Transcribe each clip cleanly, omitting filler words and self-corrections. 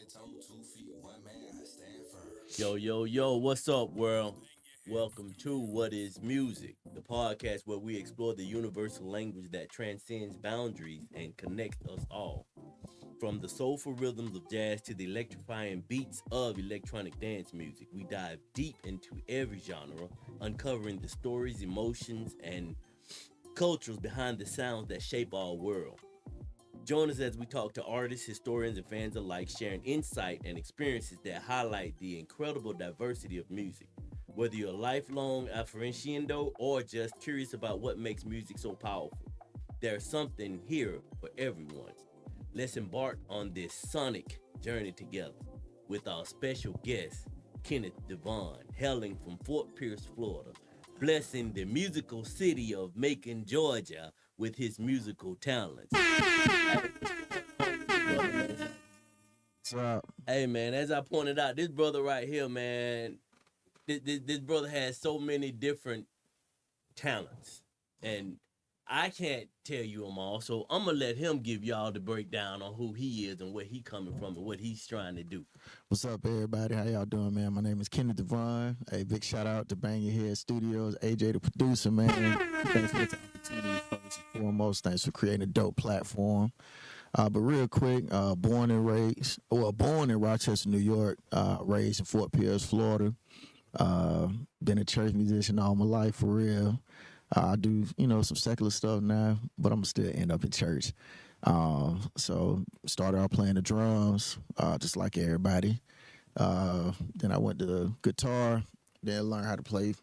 toe, 2 feet, one man, I stand firm. Yo, yo, yo, what's up, world? Welcome to What is Music, the podcast where we explore the universal language that transcends boundaries and connects us all. From the soulful rhythms of jazz to the electrifying beats of electronic dance music, we dive deep into every genre, uncovering the stories, emotions, and cultures behind the sounds that shape our world. Join us as we talk to artists, historians, and fans alike, sharing insight and experiences that highlight the incredible diversity of music. Whether you're a lifelong aficionado or just curious about what makes music so powerful, there's something here for everyone. Let's embark on this sonic journey together with our special guest, Kenneth Devon, hailing from Fort Pierce, Florida, blessing the musical city of Macon, Georgia, with his musical talents. So, Hey man, as I pointed out, this brother right here, man, this brother has so many different talents, and I can't tell you them all. So I'm gonna let him give y'all the breakdown on who he is and where he coming from and what he's trying to do. what's up, everybody? How y'all doing, man? My name is Kenneth Devon. A big shout out to Bang Your Head Studios, AJ, the producer, man. Thanks for this opportunity, first and foremost. Thanks for creating a dope platform. But real quick, born in Rochester, New York, raised in Fort Pierce, Florida. Been a church musician all my life, for real. I do, some secular stuff now, but I'm still end up in church. So started out playing the drums, just like everybody. Then I went to guitar, then learned how to play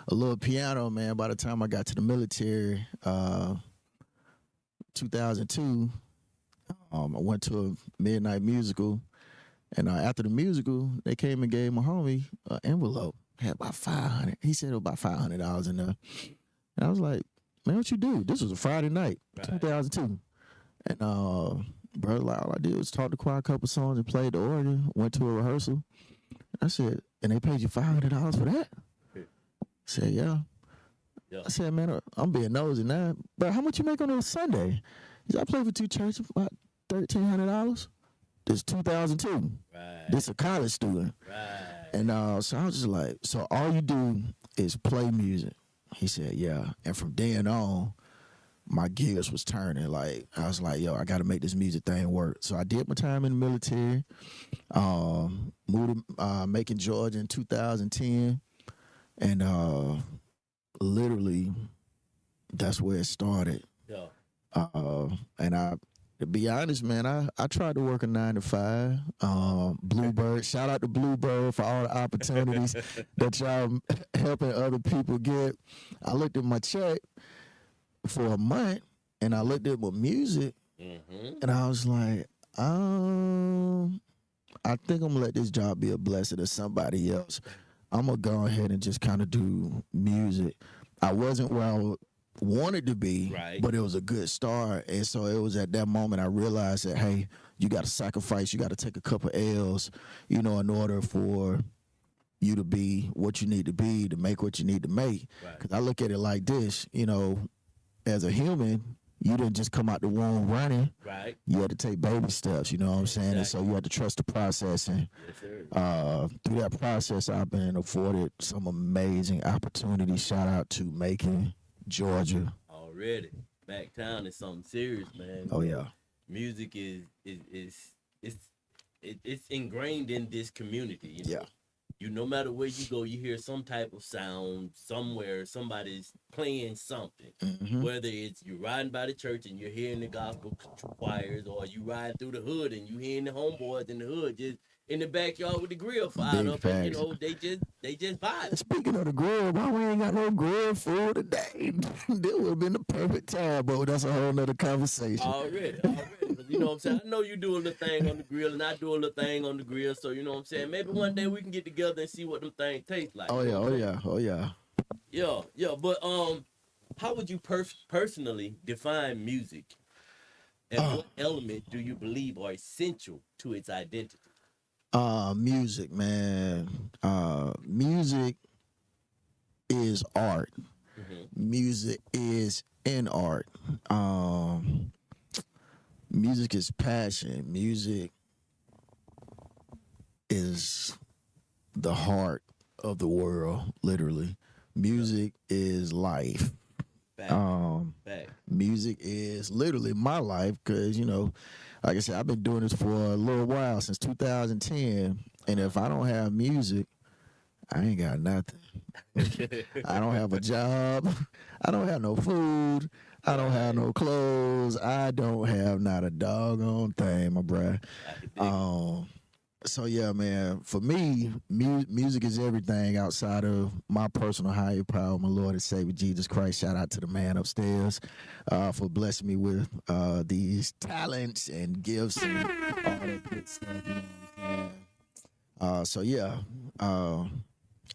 a little piano, man. By the time I got to the military, 2002, I went to a midnight musical, and after the musical, they came and gave my homie an envelope. Had about 500. He said it was about $500 in there, and I was like, "Man, what you do?" This was a Friday night, Right. 2002, and bro, like all I did was talk to choir a couple songs and played the organ. Went to a rehearsal. I said, "And they paid you $500 for that?" I said, "Yeah." Yeah. I said, "Man, I'm being nosy now, but how much you make on a Sunday?" He said, "I played for two churches, about $1,300." This 2002. Right. This a college student. Right. And so I was just like, "So all you do is play music?" He said, "Yeah." And from then on, my gears was turning. Like I was like, "Yo, I got to make this music thing work." So I did my time in the military. Moved to Macon, Georgia in 2010, and literally that's where it started. Yeah. And to be honest, man, I tried to work a 9 to 5. Bluebird, shout out to Bluebird for all the opportunities that y'all helping other people get. I looked at my check for a month, and I looked at my music, Mm-hmm. and I was like, I think I'm gonna let this job be a blessing to somebody else. I'm gonna go ahead and just kind of do music. I wasn't where I wanted to be, Right. but it was a good start. And so it was at that moment I realized that, hey, you got to sacrifice, you got to take a couple L's, in order for you to be what you need to be, to make what you need to make. Right. Because I look at it like this, as a human, you didn't just come out the womb running. Right. You had to take baby steps, you know what I'm saying? And so you had to trust the process. And Yes, sir. through that process, I've been afforded some amazing opportunities. Shout out to Macon, Georgia. Already. Backtown is something serious, man. Oh, yeah. Music is it's ingrained in this community. Yeah. No matter where you go, you hear some type of sound somewhere. Somebody's playing something. Hmm. Whether it's you riding by the church and you're hearing the gospel choirs, or you ride through the hood and you hearing the homeboys in the hood just in the backyard with the grill fired Big up, and facts. they just vibe. Speaking of the grill, why we ain't got no grill food today? That would have been the perfect time, but that's a whole nother conversation. Already. 'Cause you know what I'm saying? I know you do a little thing on the grill and I do a little thing on the grill. So you know what I'm saying? Maybe one day we can get together and see what them things taste like. Oh, You yeah, know what oh, I'm yeah, oh, yeah. saying? Yeah. But how would you personally define music? And Uh, what element do you believe are essential to its identity? Music, man. Music is art. Mm-hmm. Music is in art. Music is passion. Music is the heart of the world, literally. Music is life. Fact. Fact. Music is literally my life because, like I said, I've been doing this for a little while, since 2010. And if I don't have music, I ain't got nothing. I don't have a job. I don't have no food. I don't have no clothes. I don't have not a doggone thing, my bruh. So yeah, man. For me, music is everything outside of my personal higher power, my Lord and Savior Jesus Christ. Shout out to the man upstairs for blessing me with these talents and gifts and all that good stuff. You know what I'm saying? So yeah.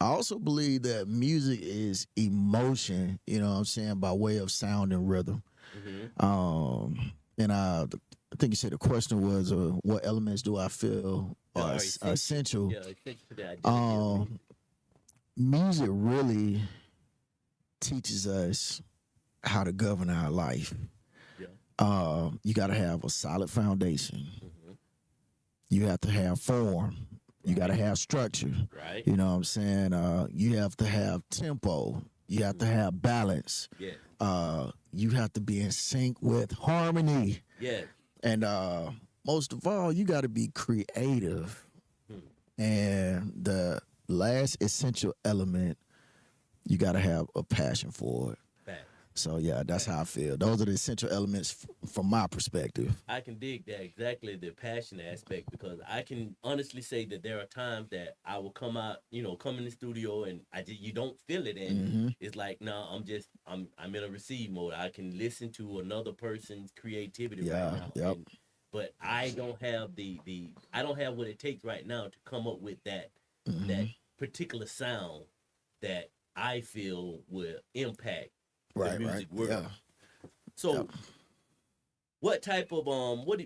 I also believe that music is emotion. You know what I'm saying, by way of sound and rhythm. And I think you said the question was, what elements do I feel are essential? Yeah, essential to the identity of music. Music really teaches us how to govern our life. Yeah. You got to have a solid foundation. You have to have form. You got to have structure. Right. You know what I'm saying? You have to have tempo. You have to have balance. Yeah. You have to be in sync with harmony. Yeah. And most of all, you got to be creative. And the last essential element, you got to have a passion for it. Fact. So yeah, that's how I feel. Those are the essential elements from my perspective. I can dig that, exactly, the passion aspect, because I can honestly say that there are times that I will come out, come in the studio and you don't feel it, and it's like, no, I'm in a receive mode. I can listen to another person's creativity right now. Yep. But I don't have I don't have what it takes right now to come up with that particular sound that I feel will impact the music world. Yeah. So, what type of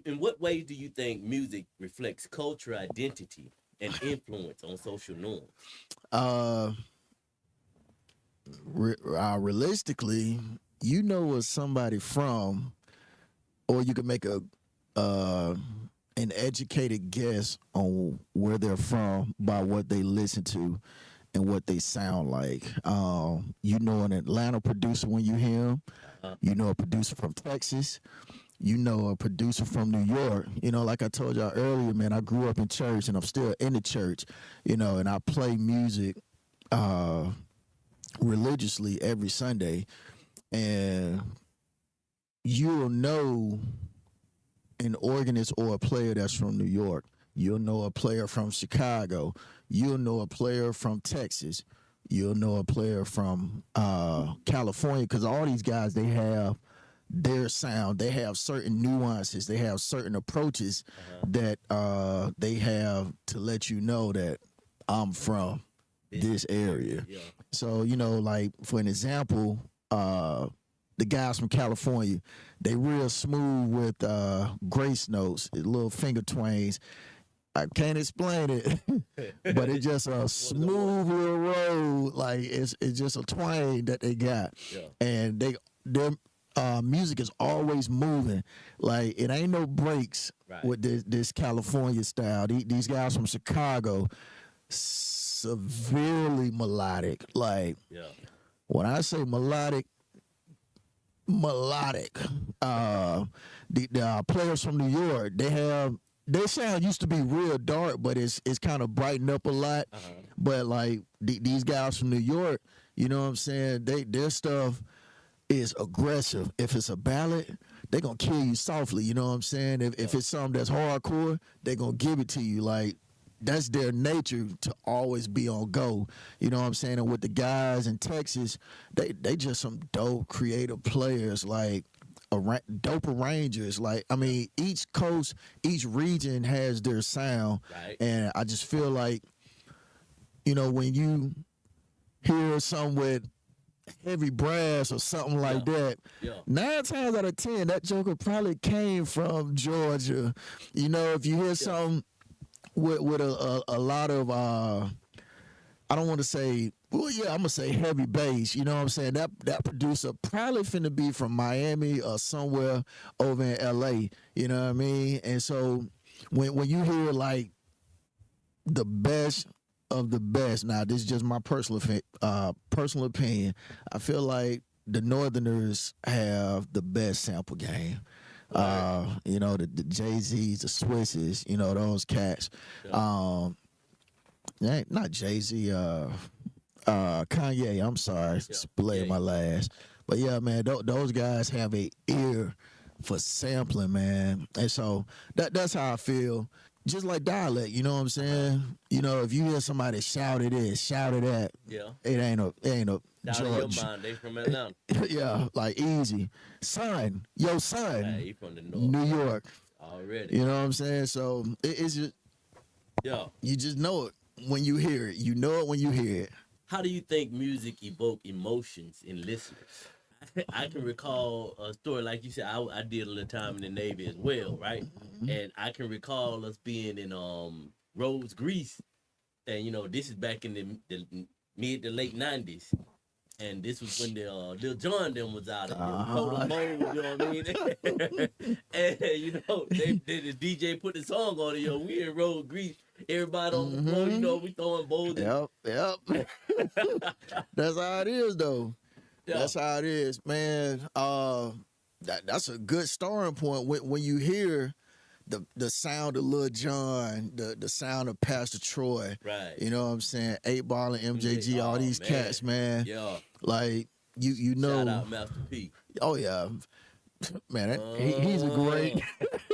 in what ways do you think music reflects culture, identity, and influence on social norms? Realistically, you know where somebody from, or you can make an educated guess on where they're from by what they listen to and what they sound like. You know an Atlanta producer when you hear him. You know a producer from Texas. You know a producer from New York. Like I told y'all earlier, man, I grew up in church and I'm still in the church, and I play music religiously every Sunday. And you'll know an organist or a player that's from New York. You'll know a player from Chicago. You'll know a player from Texas. You'll know a player from California, because all these guys, they have their sound. They have certain nuances. They have certain approaches that they have to let you know that I'm from this area. Yeah. So, like, for an example, the guys from California, they real smooth with grace notes, little finger twangs. I can't explain it, but it's just a smooth little road. Like it's just a twang that they got, and their music is always moving. Like it ain't no breaks with this California style. These guys from Chicago, severely melodic. Like when I say melodic. The players from New York, their sound used to be real dark, but it's kind of brightened up a lot. But like these guys from New York, you know what I'm saying? Their stuff is aggressive. If it's a ballad, they're gonna kill you softly. You know what I'm saying? If it's something that's hardcore, they're gonna give it to you. Like that's their nature to always be on go. You know what I'm saying? And with the guys in Texas, they just some dope creative players, like dope arrangers. Like, I mean, each coast, each region has their sound. And I just feel like, when you hear something with heavy brass or something like that, 9 times out of 10, that joker probably came from Georgia. If you hear something with a lot of I don't want to say, well, yeah, I'm gonna say heavy bass. You know what I'm saying? That producer probably finna be from Miami or somewhere over in LA. You know what I mean? And so when you hear like the best of the best. Now, this is just my personal opinion. I feel like the Northerners have the best sample game. You know, the Jay-Z's, the Swisses, you know, those cats. Yeah. Not Jay-Z, Kanye, I'm sorry, Yeah. my last. But yeah, man, those guys have a ear for sampling, man. And so that's how I feel. Just like dialect, you know what I'm saying? You know, if you hear somebody shout it this, shout it that, Yeah. it ain't a Down in your George. mind, they from Atlanta. Yeah, like easy. Son, yo son, Hey, he from the north New York. already. You know what I'm saying? So it's just, Yeah. you just know it when you hear it. You know it when you hear it. How do you think music evoke emotions in listeners? I can recall a story like you said. I did a little time in the Navy as well, right? And I can recall us being in Rhodes, Greece, and you know this is back in the mid to late '90s, and this was when the Lil Jon them was out of Total Mode, you know what I mean? And you know the DJ put the song on it, yo. We in Rhodes, Greece. Everybody on the floor, you know, we throwing bowls. Yep. That's how it is, though. Yeah. That's how it is, man. That's a good starting point when you hear the sound of Lil Jon, the sound of Pastor Troy. Right. You know what I'm saying? 8 Ball and MJG, all these cats, man. Yeah. Like you know. Shout out Master P. Oh yeah. Man, he's a great.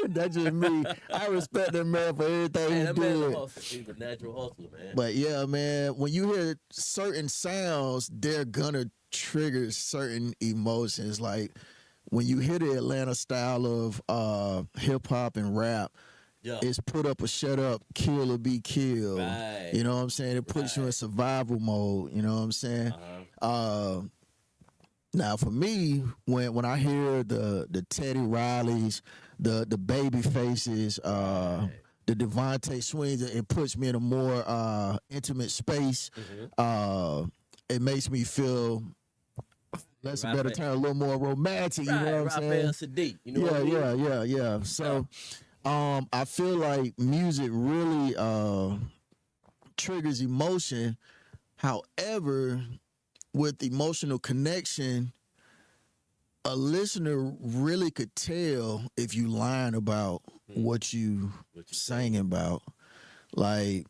That's just me. I respect that man for everything Man, he that man's a did. hustler. He's a natural hustler, man. But yeah, man, when you hear certain sounds, they're gonna trigger certain emotions. Like when you hear the Atlanta style of hip hop and rap, Yeah. it's put up or shut up, kill or be killed. Right. You know what I'm saying? It puts you in survival mode. You know what I'm saying? Now for me, when I hear the Teddy Rileys, the Baby Faces, the Devontae Swings, it puts me in a more intimate space. It makes me feel, that's a better term, a little more romantic. You know what I'm saying? Raphael Sadiq. You know what I mean? Yeah. So I feel like music really triggers emotion. However, with emotional connection, a listener really could tell if you lying about what you singing about. Like,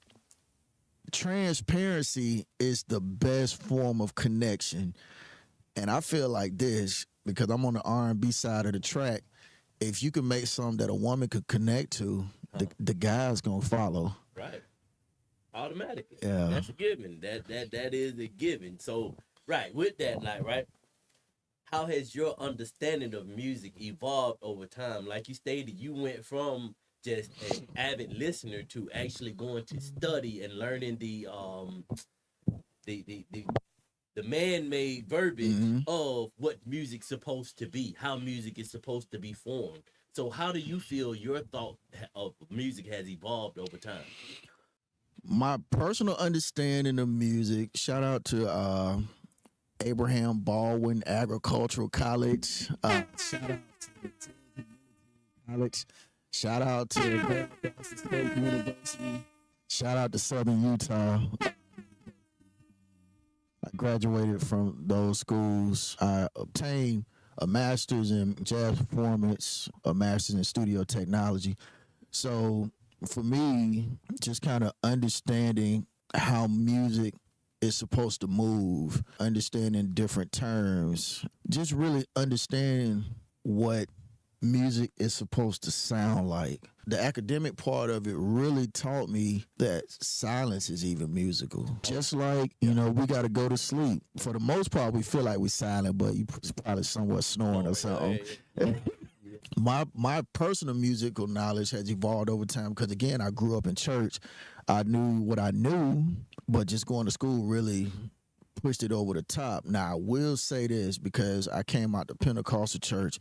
transparency is the best form of connection. And I feel like this, because I'm on the R&B side of the track, if you can make something that a woman could connect to, the guy's gonna follow. Right. Automatically. Yeah. That's a given. That is a given. So, right, with that, like, right, how has your understanding of music evolved over time? Like you stated, you went from just an avid listener to actually going to study and learning the man-made verbiage of what music's supposed to be, how music is supposed to be formed. So how do you feel your thought of music has evolved over time? My personal understanding of music, shout out to Abraham Baldwin Agricultural College. Shout out to College. Shout out to Valdosta State University. Shout out to Southern Utah. I graduated from those schools. I obtained a master's in jazz performance, a master's in studio technology. So for me, just kind of understanding how music is supposed to move, understanding different terms, just really understanding what music is supposed to sound like. The academic part of it really taught me that silence is even musical. Just like, you know, we got to go to sleep. For the most part, we feel like we're silent, but you probably somewhat snoring or something. My personal musical knowledge has evolved over time because, again, I grew up in church. I knew what I knew, but just going to school really pushed it over the top. Now, I will say this because I came out the Pentecostal church.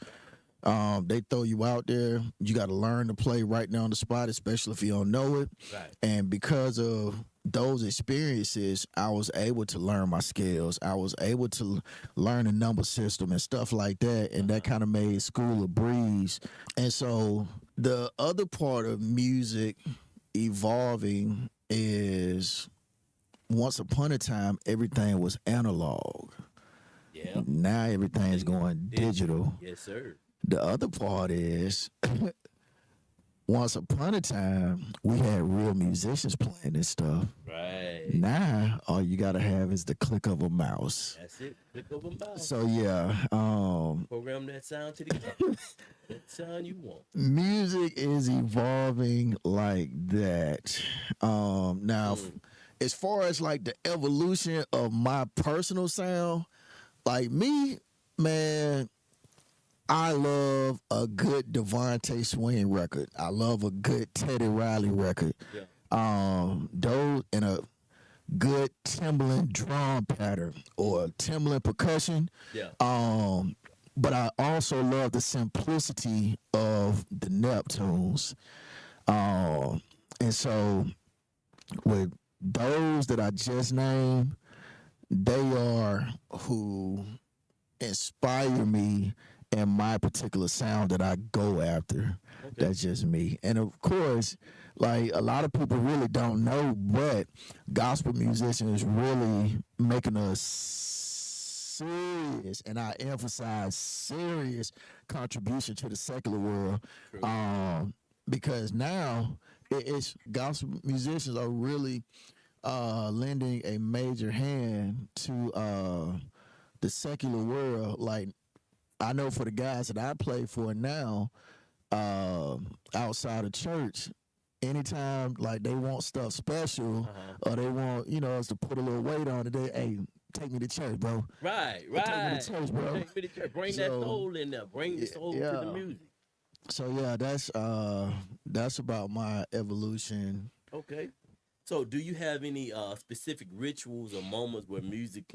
They throw you out there. You got to learn to play right there on the spot, especially if you don't know it. Right. And because of those experiences, I was able to learn my skills. I was able to learn a number system and stuff like that. And that kind of made school a breeze. And so the other part of music evolving is once upon a time everything was analog. Yeah. Now everything is going digital. Yes, sir. The other part is once upon a time we had real musicians playing this stuff. Right. Now all you gotta have is the click of a mouse. That's it. Click of a mouse. So yeah, Program that sound to the guitar. That sound you want. music is evolving like that. Now, as far as like the evolution of my personal sound, like me, man, I love a good Devontae Swing record. I love a good Teddy Riley record. Yeah. Those and a good Timbaland drum pattern or Timbaland percussion. Yeah. But I also love the simplicity of the Neptunes. And so with those that I just named, they are who inspire me in my particular sound that I go after. Okay. That's just me. And of course, like a lot of people really don't know, but gospel musicians really making a serious, and I emphasize serious contribution to the secular world. True. Because now it's gospel musicians are really lending a major hand to the secular world. Like I know for the guys that I play for now, outside of church, anytime like they want stuff special or they want, us to put a little weight on it, they take me to church, bro. Right. Take me to church, bro. Take me to church. Bring that soul in there. Bring the soul to the music. So yeah, that's about my evolution. Okay. So, do you have any specific rituals or moments where music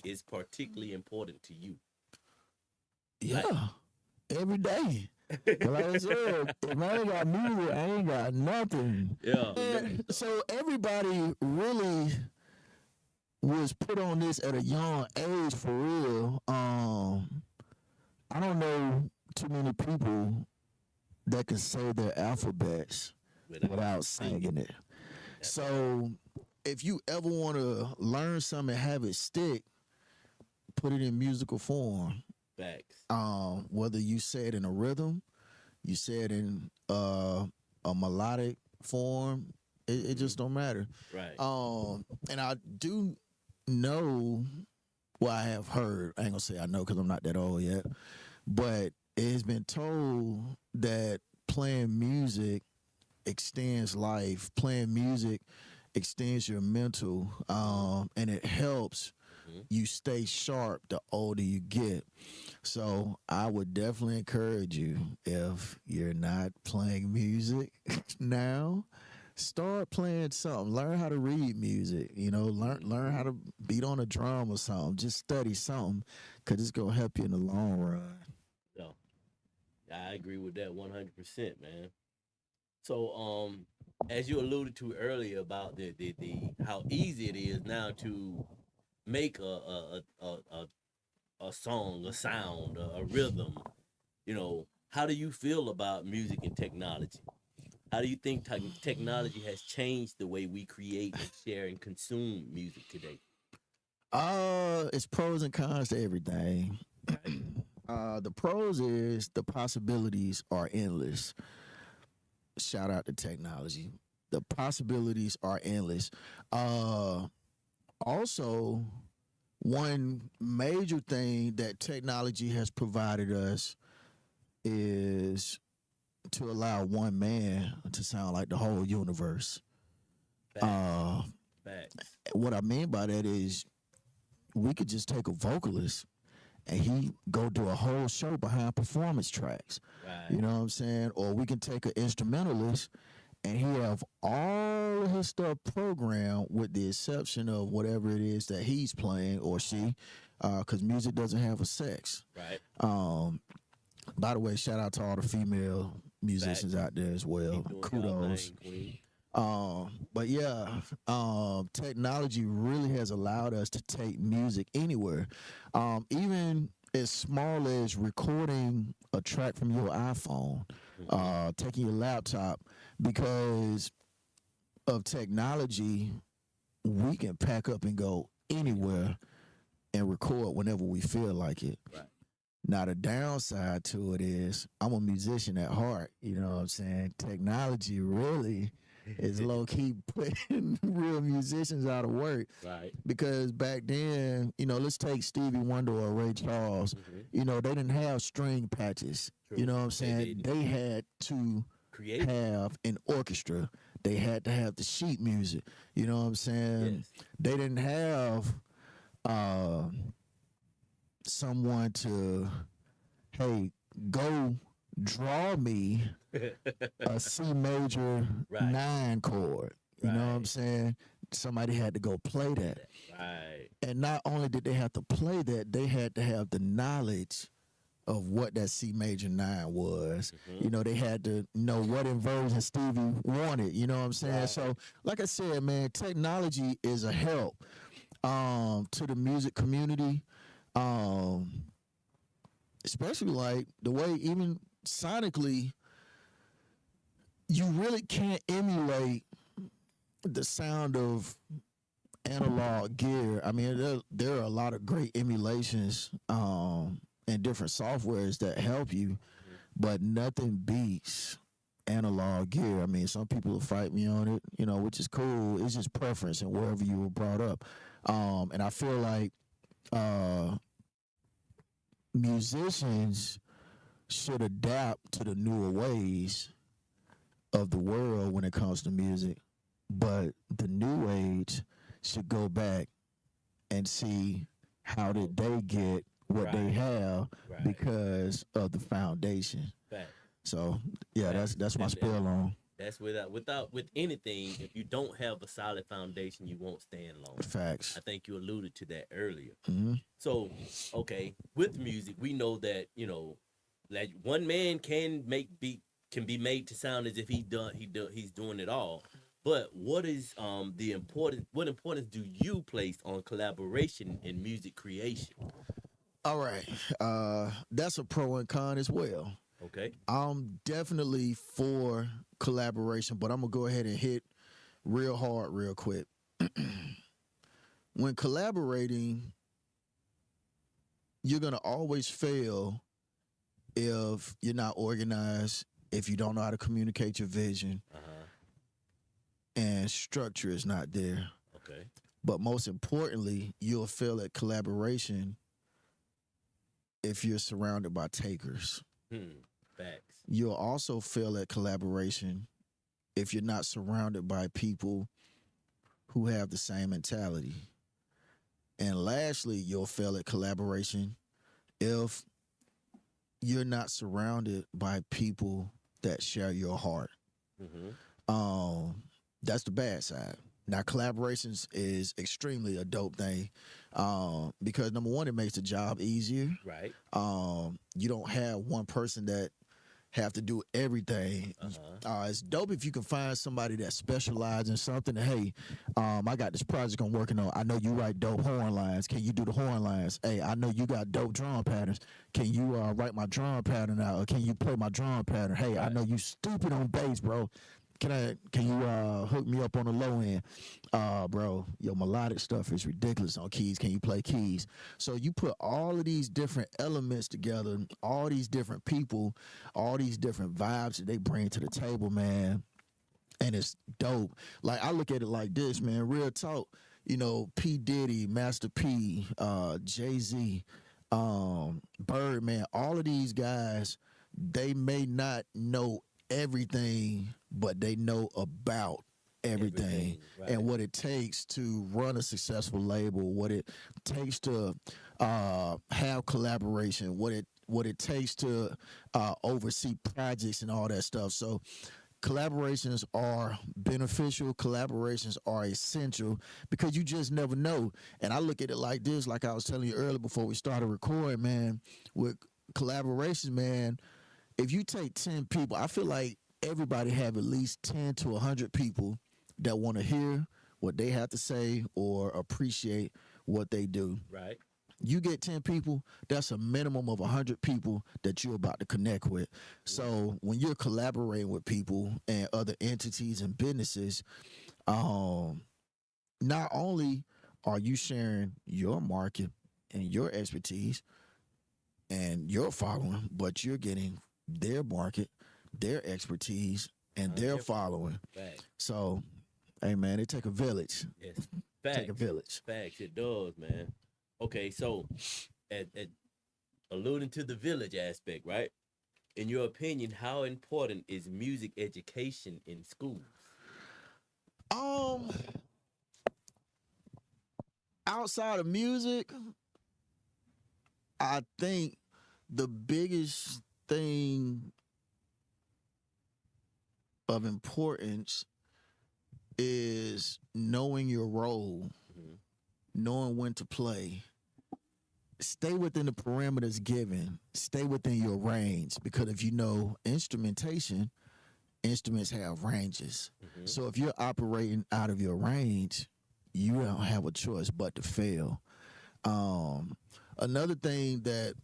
is particularly important to you? Yeah, every day. Like I said, if I ain't got music, I ain't got nothing. Yeah. And so everybody really was put on this at a young age for real. I don't know too many people that can say their alphabets without singing it. So if you ever want to learn something and have it stick, put it in musical form. Facts. Whether you say it in a rhythm, you say it in a melodic form, it just don't matter. Right. And I do know, well, I have heard, I ain't gonna say I know because I'm not that old yet, but it has been told that playing music extends life. Playing music extends your mental, and it helps you stay sharp the older you get. So I would definitely encourage you, if you're not playing music now, start playing something. Learn how to read music. Learn how to beat on a drum or something. Just study something, because it's gonna help you in the long run. No, I agree with that 100%, man. So, as you alluded to earlier about the how easy it is now to make a song, a sound, a rhythm, how do you feel about music and technology? How do you think technology has changed the way we create and share and consume music today? It's pros and cons to everything. The pros is the possibilities are endless. Shout out to technology. The possibilities are endless. Also, one major thing that technology has provided us is to allow one man to sound like the whole universe. Facts. What I mean by that is we could just take a vocalist and he go do a whole show behind performance tracks. Right. You know what I'm saying? Or we can take an instrumentalist and he have all of his stuff programmed with the exception of whatever it is that he's playing or she, because music doesn't have a sex. Right. By the way, shout out to all the female musicians out there as well. Kudos. But yeah, technology really has allowed us to take music anywhere, even as small as recording a track from your iPhone, taking your laptop, because of technology, we can pack up and go anywhere and record whenever we feel like it. Right. Now the downside to it is I'm a musician at heart. You know what I'm saying? Technology really is low key putting real musicians out of work. Right. Because back then, let's take Stevie Wonder or Ray Charles. They didn't have string patches. True. You know what I'm They saying? didn't. They had to Create. have an orchestra. They had to have the sheet music. You know what I'm saying? Yes. They didn't have someone to, hey, go draw me a C major Right. 9 chord. You know what I'm Right. saying? Somebody had to go play that. Right. And not only did they have to play that, they had to have the knowledge of what that C major 9 was. They had to know what inversion Stevie wanted. You know what I'm saying? Right. So, like I said, man, technology is a help to the music community. Especially like the way even sonically, you really can't emulate the sound of analog gear. I mean, there are a lot of great emulations and different softwares that help you, but nothing beats analog gear. I mean, some people will fight me on it, which is cool. It's just preference and wherever you were brought up. And I feel like musicians should adapt to the newer ways of the world when it comes to music, but the new age should go back and see how did they get what they Right. have Right. because of the foundation. Fact. So yeah, that's my spill on That's with anything. If you don't have a solid foundation, you won't stand long. facts. I think you alluded to that earlier. Mhm. So, okay, with music, we know that like one man can be made to sound as if he's doing it all. But what is what importance do you place on collaboration in music creation? All right, that's a pro and con as well. Okay. I'm definitely for collaboration, but I'm gonna go ahead and hit real hard, real quick. When collaborating, you're gonna always fail if you're not organized, if you don't know how to communicate your vision, and structure is not there. Okay. But most importantly, you'll fail at collaboration if you're surrounded by takers. Facts. You'll also fail at collaboration if you're not surrounded by people who have the same mentality. And lastly, you'll fail at collaboration if you're not surrounded by people that share your heart. That's the bad side. Now, collaborations is extremely a dope thing because number one, it makes the job easier. Right. You don't have one person that have to do everything. It's dope if you can find somebody that specializes in something. Hey, I got this project I'm working on. I know you write dope horn lines. Can you do the horn lines? Hey, I know you got dope drum patterns. Can you write my drum pattern out? Or can you play my drum pattern? Hey, I know you stupid on bass, bro. Can you hook me up on the low end? Bro, your melodic stuff is ridiculous on keys. Can you play keys? So you put all of these different elements together, all these different people, all these different vibes that they bring to the table, man. And it's dope. Like, I look at it like this, man, real talk. P. Diddy, Master P, Jay-Z, Birdman, all of these guys, they may not know everything, but they know about everything. Right. And what it takes to run a successful label, what it takes to have collaboration, what it takes to oversee projects and all that stuff. So collaborations are beneficial. Collaborations are essential because you just never know. And I look at it like this, like I was telling you earlier before we started recording, man, with collaborations, man, if you take 10 people, I feel like everybody have at least 10 to 100 people that want to hear what they have to say or appreciate what they do. Right. You get 10 people, that's a minimum of 100 people that you're about to connect with. So when you're collaborating with people and other entities and businesses, Not only are you sharing your market and your expertise and your following, but you're getting their market, their expertise, and their Different. following. Facts. So, hey man, it take a village. Yes. Take a Facts. village. Facts. It does, man. Okay, so at alluding to the village aspect, right? In your opinion, how important is music education in schools? Um, Outside of music, I think the biggest thing of importance is knowing your role, Mhm. knowing when to play. Stay within the parameters given. Stay within your range because if you know instrumentation, instruments have ranges. Mhm. So if you're operating out of your range, you don't have a choice but to fail. Another thing that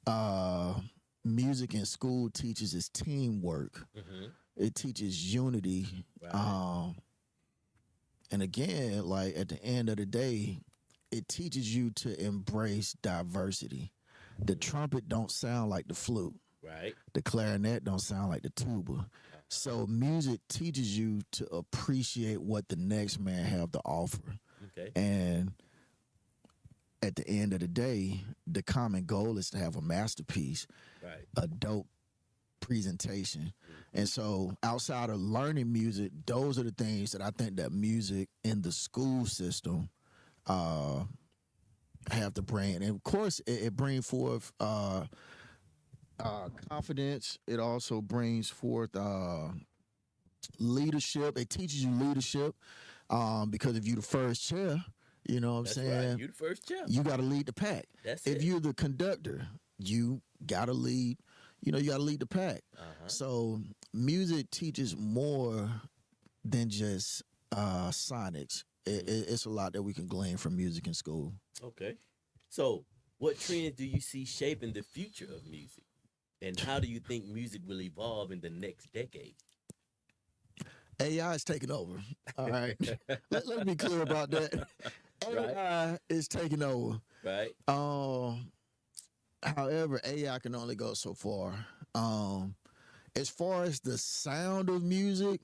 uh, music in school teaches is teamwork. Mhm. It teaches unity. Right. And again, like at the end of the day, it teaches you to embrace diversity. The trumpet don't sound like the flute. Right. The clarinet don't sound like the tuba. So music teaches you to appreciate what the next man have to offer. Okay. And at the end of the day, the common goal is to have a masterpiece, Right. a dope presentation. And so outside of learning music, those are the things that I think that music in the school system have to bring. And of course, it brings forth confidence. It also brings forth leadership. It teaches you leadership because if you're the first chair, you know what I'm That's saying? right. You the first chap. You got to lead the pack. That's if it. you're the conductor, you got to lead. You know, you got to lead the pack. So music teaches more than just sonics. It's a lot that we can glean from music in school. Okay. So, what trends do you see shaping the future of music? And how do you think music will evolve in the next decade? AI is taking over. All right. Let's be clear about that. Right. AI is taking over. Right. However, AI can only go so far. As far as the sound of music,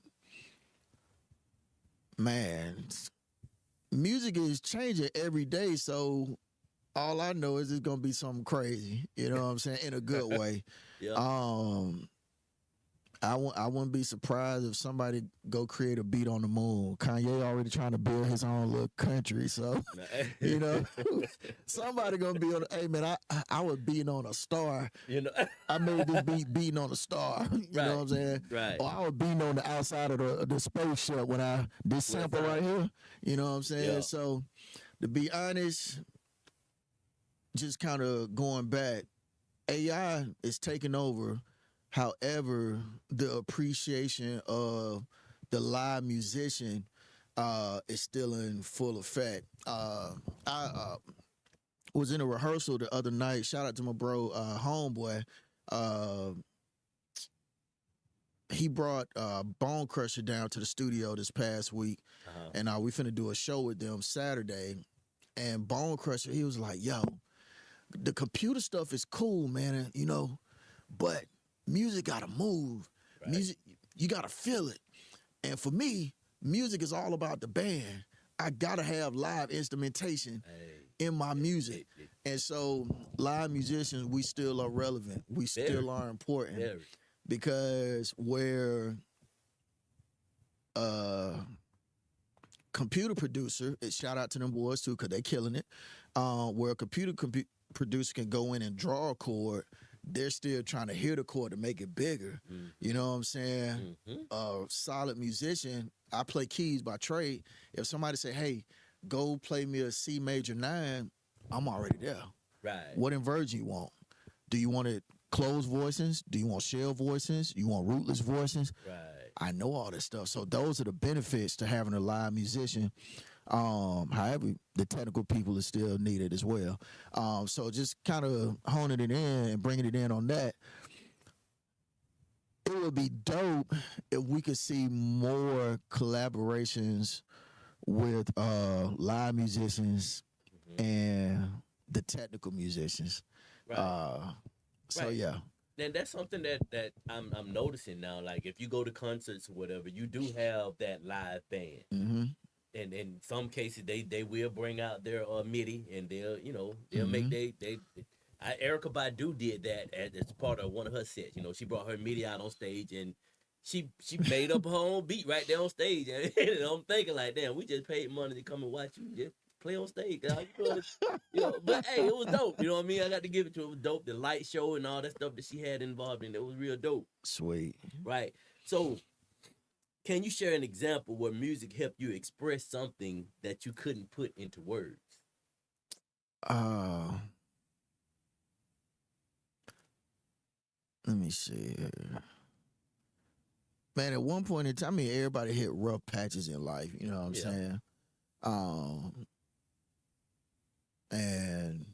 man, music is changing every day. So all I know is it's gonna be something crazy. You know what I'm saying? In a good way. Yeah. I wouldn't be surprised if somebody go create a beat on the moon. Kanye already trying to build his own little country, so you know somebody gonna be on. Hey man, I was beating on a star. You know. I made this beat beating on a star. You know what I'm saying? Right. Or I was beating on the outside of the spaceship when this sample right here. You know what I'm saying? Yeah. So to be honest, just kind of going back, AI is taking over. However, the appreciation of the live musician is still in full effect. I was in a rehearsal the other night. Shout out to my bro, Homeboy. He brought Bone Crusher down to the studio this past week, and we finna do a show with them Saturday. And Bone Crusher, he was like, "Yo, the computer stuff is cool, man, you know, but music gotta move. Right. Music, you gotta feel it. And for me, music is all about the band. I gotta have live instrumentation in my music. And so live musicians, we still are relevant. We still are important. Very. Because where computer producer, shout out to them boys too, because they killing it. Where a computer producer can go in and draw a chord, they're still trying to hear the chord to make it bigger. You know what I'm saying? Solid musician. I play keys by trade. If somebody say, "Hey, go play me a C major 9," I'm already there. Right. What inversion you want? Do you want it closed voicings? Do you want shell voicings? You want rootless voicings? Right. I know all this stuff. So those are the benefits to having a live musician. However, the technical people is still needed as well. So just kind of honing it in and bringing it in on that. it would be dope if we could see more collaborations with live musicians Hmm. and the technical musicians. Right, Uh, so right. yeah. And that's something that I'm noticing now. Like if you go to concerts or whatever, you do have that live band. Mm-hmm. And in some cases they will bring out their MIDI and they'll make Mm-hmm. Erica Badu did that as part of one of her sets. You know, she brought her MIDI out on stage and she made up her own beat right there on stage. And I'm thinking like, damn, we just paid money to come and watch you just play on stage. All you doing is, but hey, it was dope. You know what I mean? I got to give it to her. It was dope. The light show and all that stuff that she had involved in it was real dope. Sweet. Right. So can you share an example where music helped you express something that you couldn't put into words? Uh, let me see. Man, at one point in time, I mean, everybody hit rough patches in life. You know what I'm Yeah. saying? And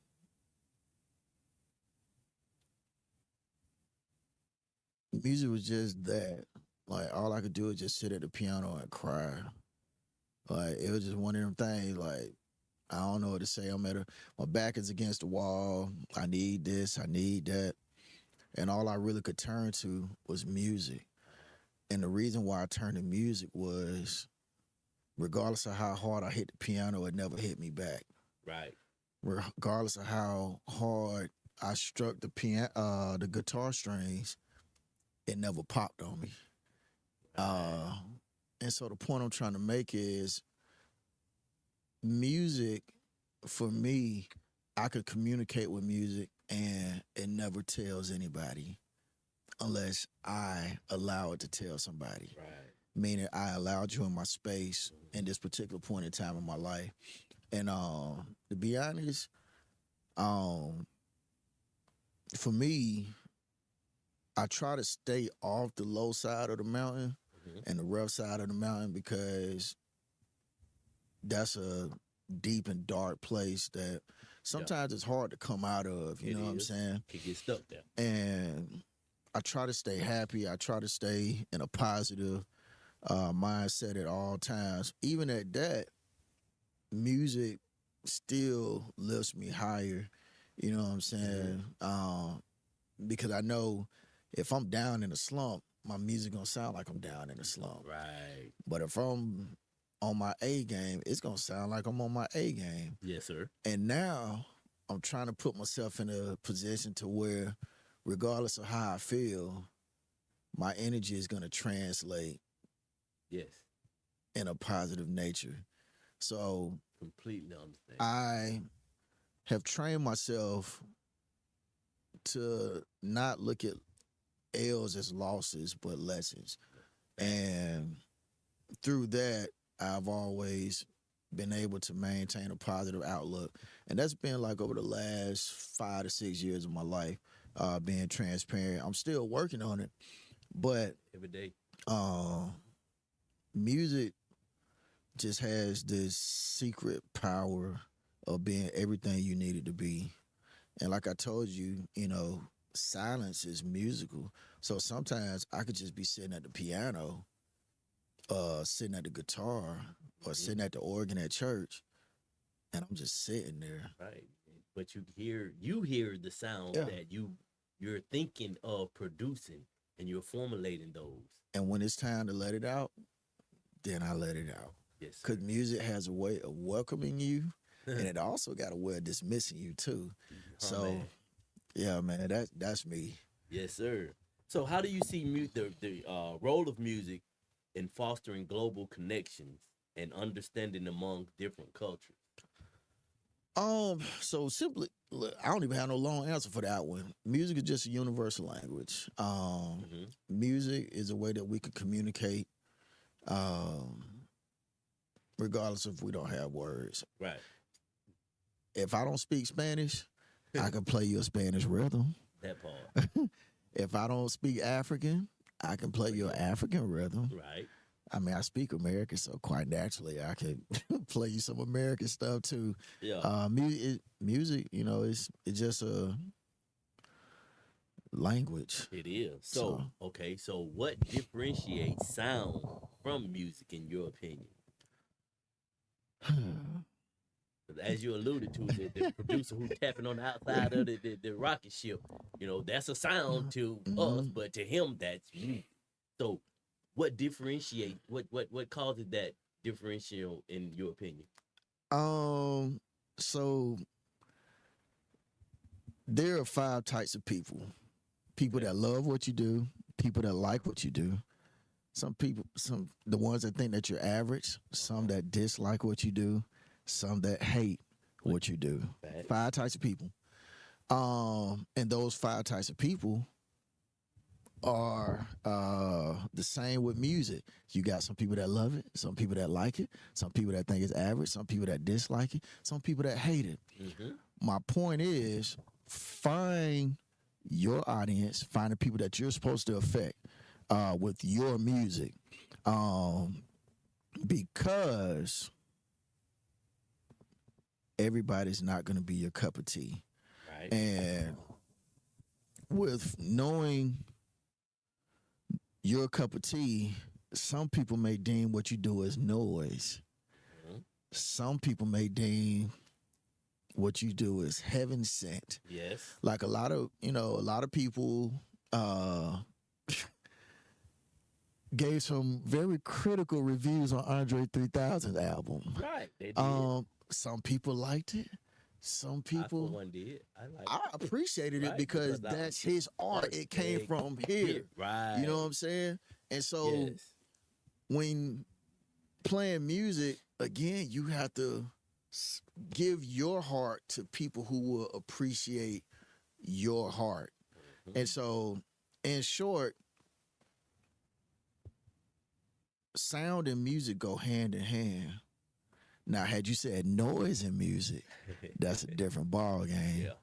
music was just that. Like all I could do was just sit at the piano and cry. Like it was just one of them things. Like I don't know what to say. My back is against the wall. I need this. I need that. And all I really could turn to was music. And the reason why I turned to music was, regardless of how hard I hit the piano, it never hit me back. Right. Regardless of how hard I struck the guitar strings, it never popped on me. And so the point I'm trying to make is music, for me, I could communicate with music and it never tells anybody unless I allow it to tell somebody. Right. Meaning I allowed you in my space in this particular point in time in my life. And to be honest, for me, I try to stay off the low side of the mountain Mhm. and the rough side of the mountain because that's a deep and dark place that sometimes it's hard to come out of. You It know what I'm is. saying? Could get stuck there. And I try to stay happy. I try to stay in a positive mindset at all times. Even at that, music still lifts me higher. You know what I'm saying? Because I know if I'm down in a slump, my music gonna sound like I'm down in a slump. Right. But if I'm on my A game, it's gonna sound like I'm on my A game. Yes, sir. And now I'm trying to put myself in a position to where, regardless of how I feel, my energy is gonna translate Yes. in a positive nature. So Completely understand. I have trained myself to not look at L's as losses, but lessons. And through that, I've always been able to maintain a positive outlook. And that's been like over the last 5 to 6 years of my life, being transparent. I'm still working on it, but Every day. music just has this secret power of being everything you need it to be. And like I told you, silence is musical. So sometimes I could just be sitting at the piano, sitting at the guitar, or sitting at the organ at church, and I'm just sitting there. Right. But you hear the sounds Yeah. that you're thinking of producing and you're formulating those. And when it's time to let it out, then I let it out. Yes, sir. Because music has a way of welcoming you, and it also got a way of dismissing you too. So, man. yeah, man, that's me. Yes, sir. So how do you see the role of music in fostering global connections and understanding among different cultures? So simply, look, I don't even have no long answer for that one. Music is just a universal language. Mhm. Music is a way that we can communicate, regardless if we don't have words. Right. If I don't speak Spanish, I can play you a Spanish rhythm. That part. If I don't speak African, I can play you an African rhythm. Right. I mean, I speak American, so quite naturally, I can play you some American stuff too. Yeah. Music, it's just language. It is. So, Okay, so what differentiates sound from music in your opinion? 'Cause as you alluded to, the producer who tapping on the outside of the rocket ship, that's a sound to us, mhm. but to him, that's music. So, what differentiate? What causes that differential in your opinion? So there are 5 types of people. People Okay. that love what you do, people that like what you do. Some the ones that think that you're average, some that dislike what you do, some that hate what you do. Facts. 5 types of people. And those 5 types of people are the same with music. You got some people that love it, some people that like it, some people that think it's average, some people that dislike it, some people that hate it. Mm-hmm. My point is, find your audience, find the people that you're supposed to affect with your music, because everybody's not going to be your cup of tea. Right. And with knowing your cup of tea, some people may deem what you do as noise. Mhm. Some people may deem what you do as heaven sent. Yes. Like a lot of people gave some very critical reviews on Andre 3000's album. Right. They did. Some people liked it. Some I for people, one did. I appreciated it Right, because because that's his art. It came from here. Right. You know what I'm saying? And so Yes. when playing music, again, you have to give your heart to people who will appreciate your heart. Mhm. And so, in short, sound and music go hand in hand. Now, had you said noise and music, that's a different ball game. Yeah.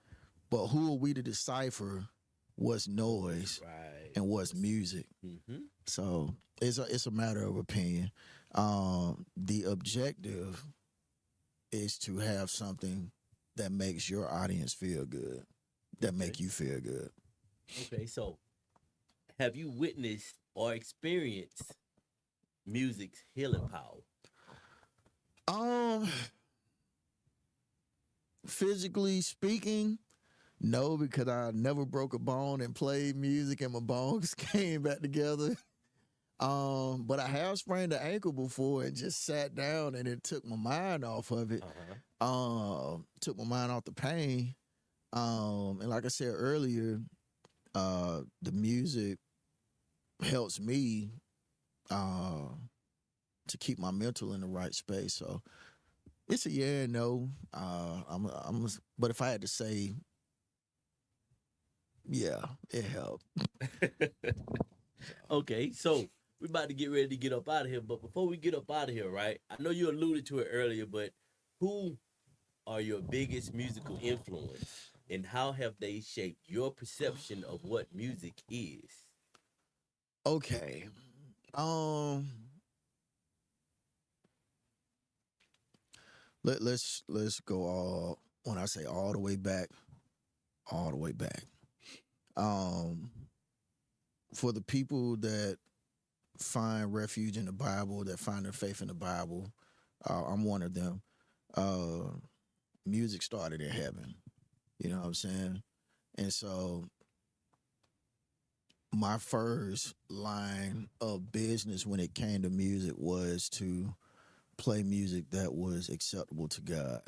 But who are we to decipher what's noise Right. and what's music? Mm-hmm. So it's a matter of opinion. The objective is to have something that makes your audience feel good, that make you feel good. Okay. So, have you witnessed or experienced music's healing power? Physically speaking, no, because I never broke a bone and played music and my bones came back together. But I have sprained an ankle before and just sat down and it took my mind off of it. Took my mind off the pain. And like I said earlier, the music helps me to keep my mental in the right space. So it's a yeah and no. But if I had to say, yeah, it helped. Okay, so we're about to get ready to get up out of here. But before we get up out of here, right? I know you alluded to it earlier, but who are your biggest musical influence, and how have they shaped your perception of what music is? Okay. Let's go all, when I say all the way back, all the way back. For the people that find refuge in the Bible, that find their faith in the Bible, I'm one of them. Music started in heaven. You know what I'm saying? And so my first line of business when it came to music was to play music that was acceptable to God.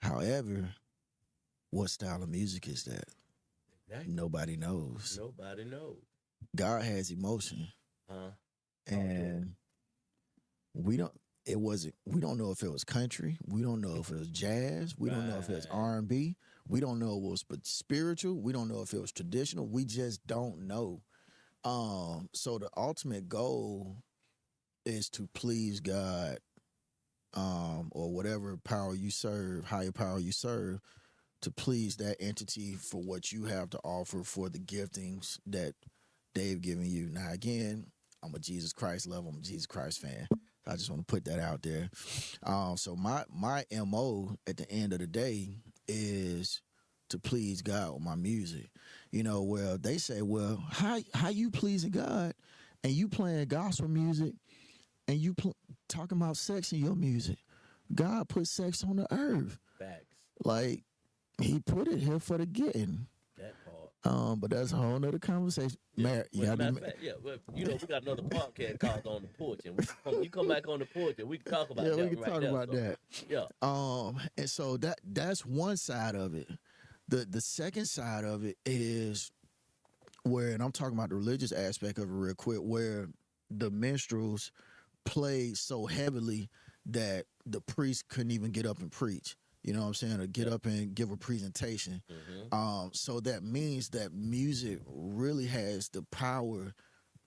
However, what style of music is that? Exactly. Nobody knows. Nobody knows. God has emotion. And we don't know if it was country, we don't know if it was jazz, we don't know if it was R&B, we don't know if it was spiritual, we don't know if it was traditional, we just don't know. So the ultimate goal is to please God, or whatever power you serve, higher power you serve, to please that entity for what you have to offer, for the giftings that they've given you. Now, again, I'm a Jesus Christ lover. I'm a Jesus Christ fan. I just want to put that out there. So my MO at the end of the day is to please God with my music. You know, well, they say, well, how you pleasing God and you playing gospel music and you talking about sex in your music? God put sex on the earth. Facts. Like, he put it here for the getting. That part. But that's a whole nother conversation. Yeah. You Well, gotta matter be, of fact, yeah, well, you know, we got another podcast called On the Porch, and you come back on the porch, and we can talk about yeah, that we can right talk there. about So, that. yeah. And so that's one side of it. The second side of it is where, and I'm talking about the religious aspect of it real quick, where the minstrels played so heavily that the priest couldn't even get up and preach. You know what I'm saying? Or get up and give a presentation. So that means that music really has the power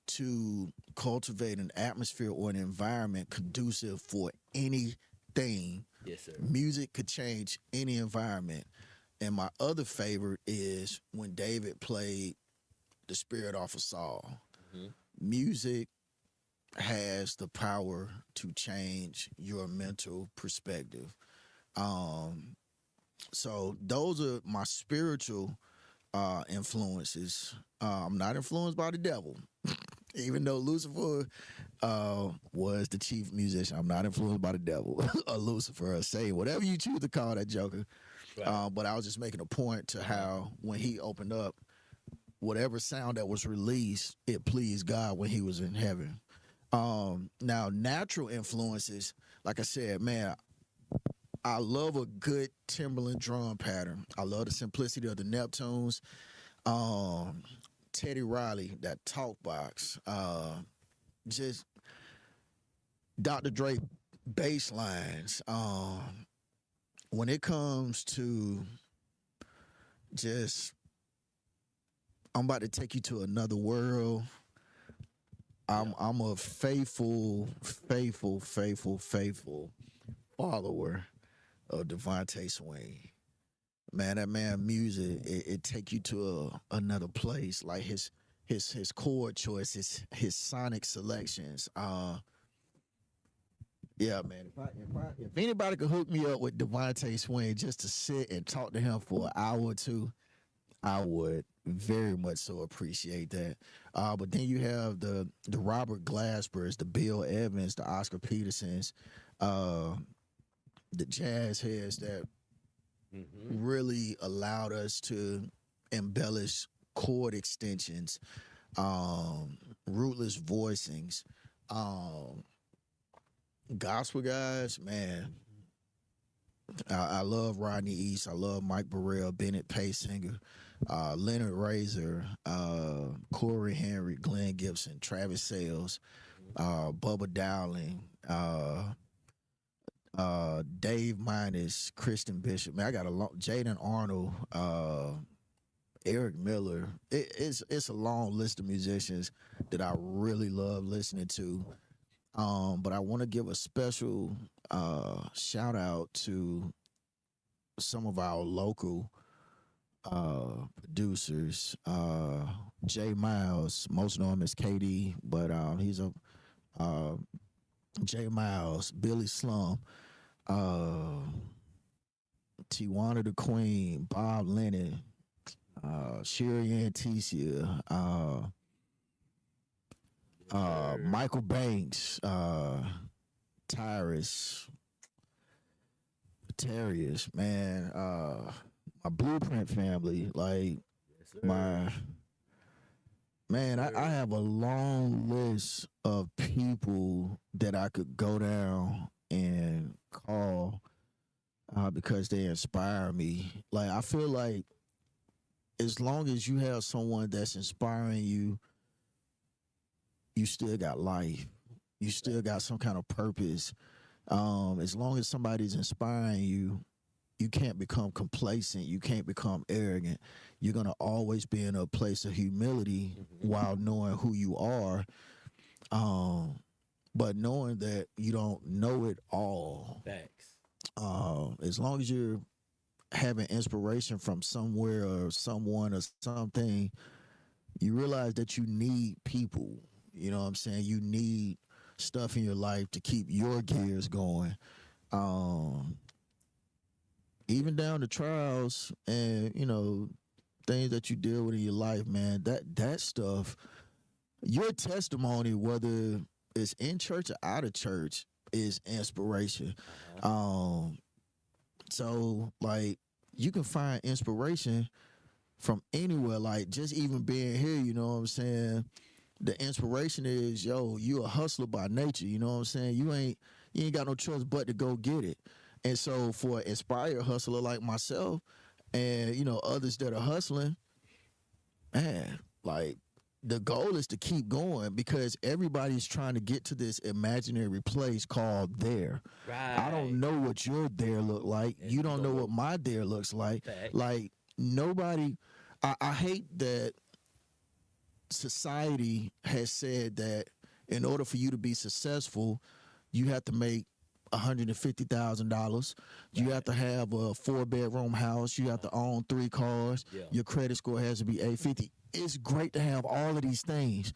to cultivate an atmosphere or an environment conducive for anything. Yes, sir. Music could change any environment. And my other favorite is when David played the spirit off of Saul. Music has the power to change your mental perspective. So those are my spiritual influences. I'm not influenced by the devil. Even though Lucifer was the chief musician, I'm not influenced by the devil or Lucifer or Satan, whatever you choose to call that joker. Right. But I was just making a point to how when he opened up, whatever sound that was released, it pleased God when he was in heaven. Now, natural influences, like I said, man, I love a good Timberland drum pattern. I love the simplicity of the Neptunes. Teddy Riley, that talk box. Just Dr. Dre bass lines. When it comes to just, I'm about to take you to another world. I'm a faithful follower of Devontae Swing. Man, that man music, it take you to another place. Like his chord choices, his sonic selections. Yeah, man. If anybody could hook me up with Devontae Swing just to sit and talk to him for an hour or two, I would very much so appreciate that. But then you have the Robert Glaspers, the Bill Evans, the Oscar Petersons, the jazz heads that really allowed us to embellish chord extensions, rootless voicings, gospel guys, man. I love Rodney East. I love Mike Burrell, Bennett Paysinger, Leonard Razor, Corey Henry, Glenn Gibson, Travis Sales, Bubba Dowling, Dave Minus, Christian Bishop. Man, I got a long Jaden Arnold, Eric Miller. It's a long list of musicians that I really love listening to. But I want to give a special shout out to some of our local producers. Jay Miles, most know him as KD, but he's a Jay Miles, Billy Slum, Tijuana the Queen, Bob Lennon, Sherry Anticia, Michael Banks, Tyrus, Terrius, man, my Blueprint family, like my man, I have a long list of people that I could go down and call because they inspire me. Like I feel like as long as you have someone that's inspiring you, you still got life. You still got some kind of purpose. As long as somebody's inspiring you, you can't become complacent. You can't become arrogant. You're going to always be in a place of humility while knowing who you are. But knowing that you don't know it all. Facts. As long as you're having inspiration from somewhere or someone or something, you realize that you need people. You know what I'm saying? You need stuff in your life to keep your gears going. even down to trials and things that you deal with in your life, man. That stuff, your testimony, whether it's in church or out of church, is inspiration. Um, so like you can find inspiration from anywhere, like just even being here, you know what I'm saying? The inspiration is, yo, you a hustler by nature, you know what I'm saying? You ain't got no choice but to go get it. And so for an inspired hustler like myself and others that are hustling, man, like the goal is to keep going because everybody's trying to get to this imaginary place called there. Right. I don't know what your there look like. Yes, You don't know Lord. what my there looks like. Fact. Like nobody, I hate that society has said that in order for you to be successful, you have to make $150,000. You have to have a 4-bedroom house. You have to own 3 cars. Yeah. Your credit score has to be 850. It's great to have all of these things,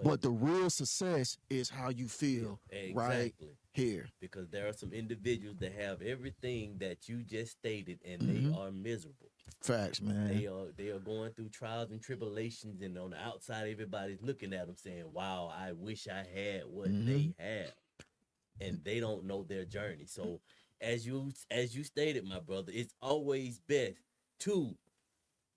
but the real success is how you feel right Exactly. here. Because there are some individuals that have everything that you just stated, and Mm-hmm. they are miserable. Facts, man. They are going through trials and tribulations, and on the outside, everybody's looking at them saying, "Wow, I wish I had what Mm-hmm. they have," and they don't know their journey. So, as you stated, my brother, it's always best to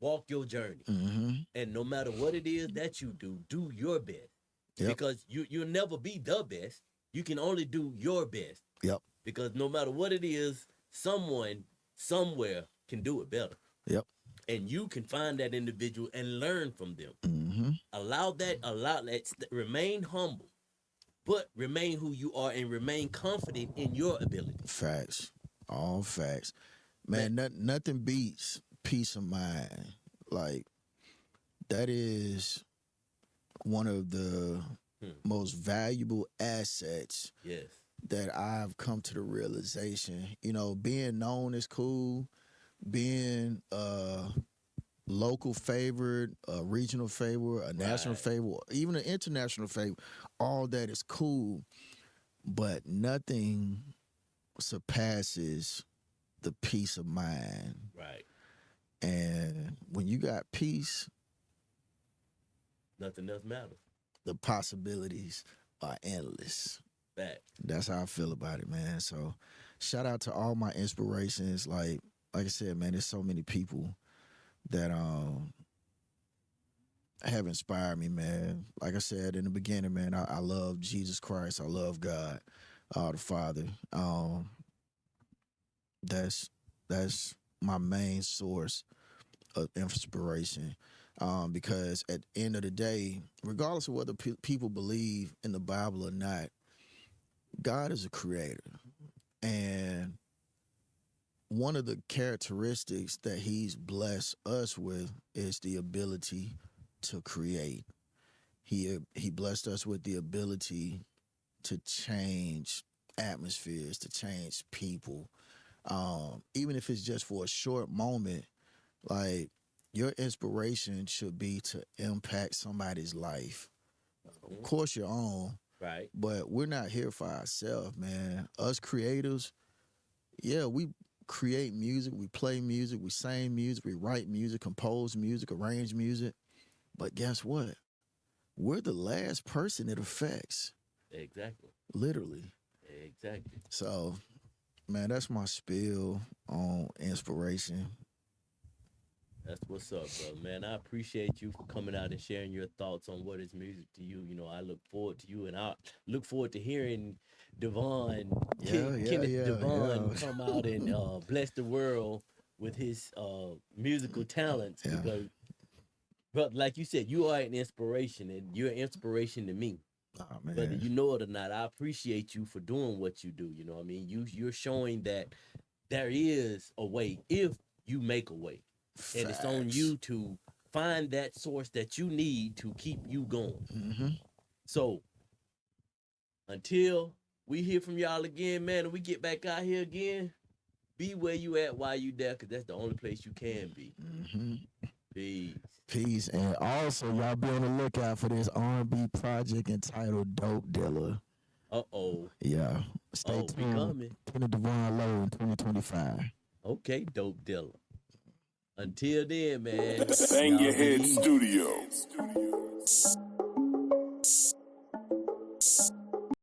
walk your journey, Mm-hmm. and no matter what it is that you do your best. Yep. Because you'll never be the best. You can only do your best. Yep. Because no matter what it is, someone somewhere can do it better. Yep. And you can find that individual and learn from them. Mm-hmm. Allow that, remain humble, but remain who you are and remain confident in your ability. Facts. All facts. Man, nothing beats peace of mind. Like, that is one of the most valuable assets Yes. that I've come to the realization. Being known is cool. Being local favorite, a regional favorite, a national Right. favorite, even an international favorite, all that is cool. But nothing surpasses the peace of mind. Right. And when you got peace, Nothing else matters. the possibilities are endless. Fact. That's how I feel about it, man. So shout out to all my inspirations. Like I said, man, there's so many people that have inspired me, man. Like I said in the beginning, man, I love Jesus Christ. I love God, the Father. That's my main source of inspiration. Because at the end of the day, regardless of whether people believe in the Bible or not, God is a creator. And one of the characteristics that he's blessed us with is the ability to create. He blessed us with the ability to change atmospheres, to change people. Even if it's just for a short moment, like your inspiration should be to impact somebody's life. Of course, your own, Right. but we're not here for ourselves, man. Us creators, yeah, we create music, we play music, we sing music, we write music, compose music, arrange music. But guess what? We're the last person it affects, Exactly. literally. Exactly. So, man, that's my spiel on inspiration. That's what's up, bro. Man, I appreciate you for coming out and sharing your thoughts on what is music to you. I look forward to you, and I look forward to hearing Devon, Kenneth Devon, come out and bless the world with his musical talents. Yeah. Because, but like you said, you are an inspiration, and you're an inspiration to me. Oh, man. Whether you know it or not, I appreciate you for doing what you do. You know what I mean? You're showing that there is a way if you make a way. And it's on Facts. you to find that source that you need to keep you going. Mm-hmm. So until we hear from y'all again, man, and we get back out here again, be where you at while you there, because that's the only place you can be. Mm-hmm. Peace. Peace. And also, y'all be on the lookout for this R&B project entitled Dope Dealer. Uh-oh. Yeah. Stay We tuned. coming. Kenneth Devon Lowe in 2025. Okay, dope dealer. Until then, man. Bang y'all Your be Head easy. Studio.